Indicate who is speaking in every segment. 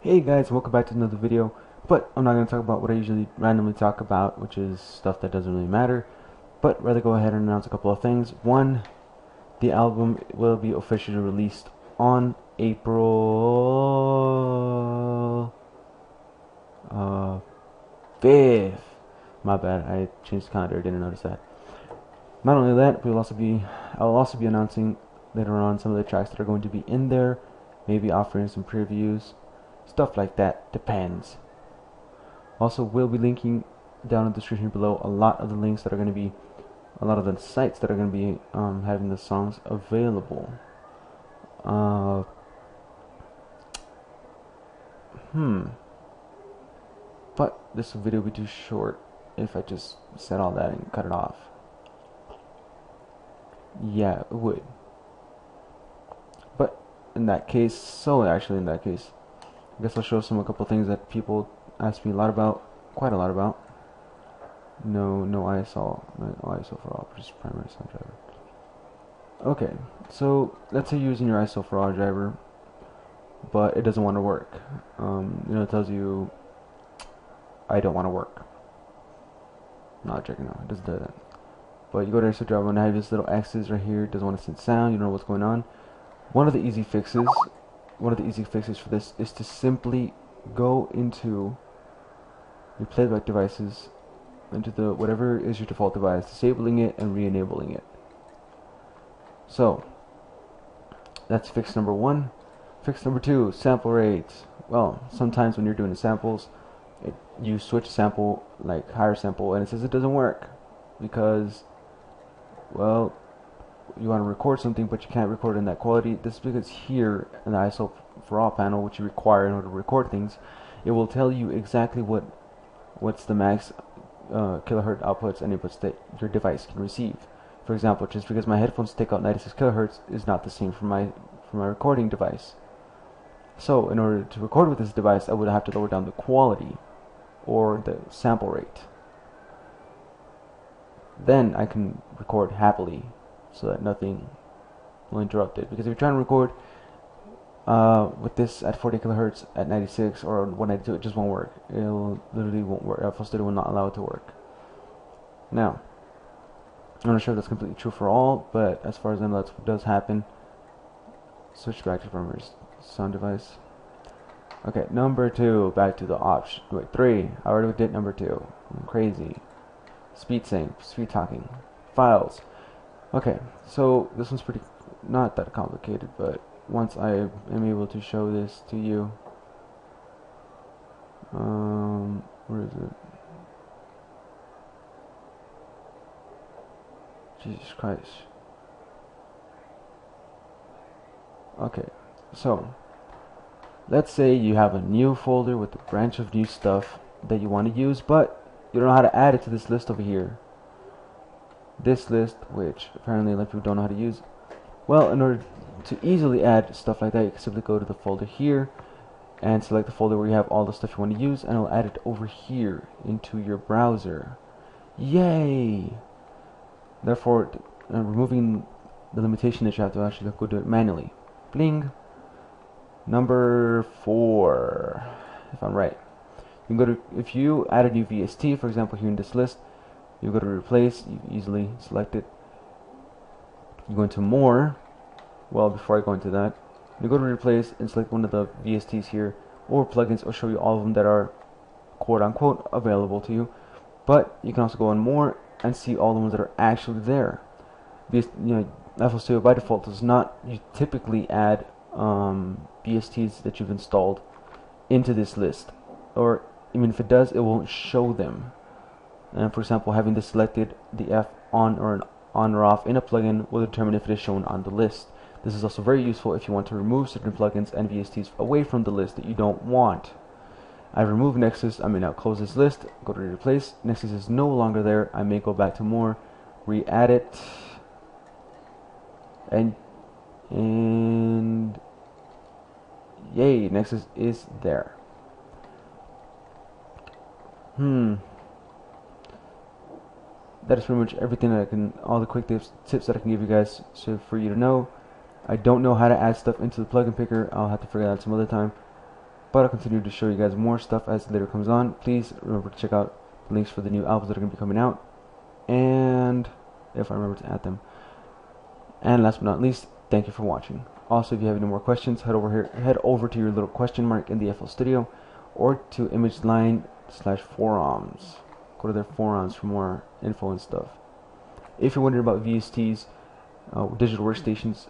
Speaker 1: Hey guys, welcome back to another video, but I'm not going to talk about what I usually randomly talk about, which is stuff that doesn't really matter, but rather go ahead and announce a couple of things. One, the album will be officially released on April 5th. My bad, I changed the calendar, didn't notice that. Not only that, I'll also be announcing later on some of the tracks that are going to be in there, maybe offering some previews. Stuff like that depends. Also, we'll be linking down in the description below a lot of the links that are going to be, a lot of the sites that are going to be having the songs available. But this video will be too short if I just said all that and cut it off. Yeah, it would. But in that case, I guess I'll show a couple things that people ask me quite a lot about. No ISO for all, just primary sound driver. Okay, so let's say you're using your ISO for all driver, but it doesn't want to work. It tells you, I don't want to work. Not checking out, it doesn't do that. But you go to ISO driver and I have this little X's right here, it doesn't want to send sound, you don't know what's going on. One of the easy fixes for this is to simply go into your playback devices, into the whatever is your default device, disabling it and re-enabling it. So that's fix number one. Fix number two, sample rates. Well, sometimes when you're doing the samples, you switch sample, like higher sample, and it says it doesn't work because, well, you want to record something but you can't record in that quality. This is because here in the ISO for all panel, which you require in order to record things, it will tell you exactly what's the max kilohertz outputs and inputs that your device can receive. For example, just because my headphones take out 96 kilohertz is not the same for my recording device. So in order to record with this device, I would have to lower down the quality or the sample rate. Then I can record happily, so that nothing will interrupt it. Because if you're trying to record with this at 40 kilohertz at 96 or 192, it just won't work. It literally won't work. FL Studio will not allow it to work. Now, I'm not sure if that's completely true for all, but as far as I know, that does happen. Switch back to primary sound device. Okay, number two, back to the option. Wait, three. I already did number two. I'm crazy. Speed sync, speed talking, files. Okay, so this one's not that complicated, but once I am able to show this to you, where is it? Jesus Christ. Okay, so let's say you have a new folder with a branch of new stuff that you want to use, but you don't know how to add it to this list over here. This list, which apparently a lot of people don't know how to use. Well, in order to easily add stuff like that, you can simply go to the folder here and select the folder where you have all the stuff you want to use, and it'll add it over here into your browser. Yay! Therefore, removing the limitation that you have to actually go do it manually. Bling. Number 4, if I'm right. You can go to, if you add a new VST, for example, here in this list, you go to replace, you easily select it. You go into more. Well, before I go into that, you go to replace and select one of the VSTs here, or plugins will show you all of them that are quote unquote available to you. But you can also go on more and see all the ones that are actually there. Because, FL Studio by default does not typically add VSTs that you've installed into this list, or even if it does, it won't show them. And for example, having this selected, the F on or off in a plugin will determine if it is shown on the list. This is also very useful if you want to remove certain plugins and VSTs away from the list that you don't want. I've removed Nexus. I may now close this list, go to replace. Nexus is no longer there. I may go back to more, re-add it, and yay, Nexus is there. That is pretty much everything that all the quick tips that I can give you guys, so for you to know. I don't know how to add stuff into the plugin picker. I'll have to figure that out some other time. but I'll continue to show you guys more stuff as later comes on. Please remember to check out the links for the new albums that are going to be coming out, and if I remember to add them. And last but not least, thank you for watching. Also, if you have any more questions, head over to your little question mark in the FL Studio, or to imageline/forums. Go to their forums for more info and stuff. If you're wondering about VSTs, digital workstations,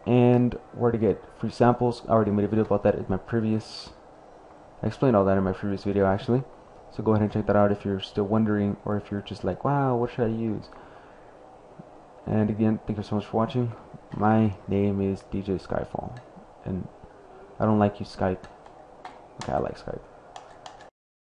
Speaker 1: and where to get free samples, I already made a video about that in my previous. I explained all that in my previous video actually. So go ahead and check that out if you're still wondering, or if you're just like, wow, what should I use? And again, thank you so much for watching. My name is DJ Skyfall, and I don't like you Skype. Okay, I like Skype.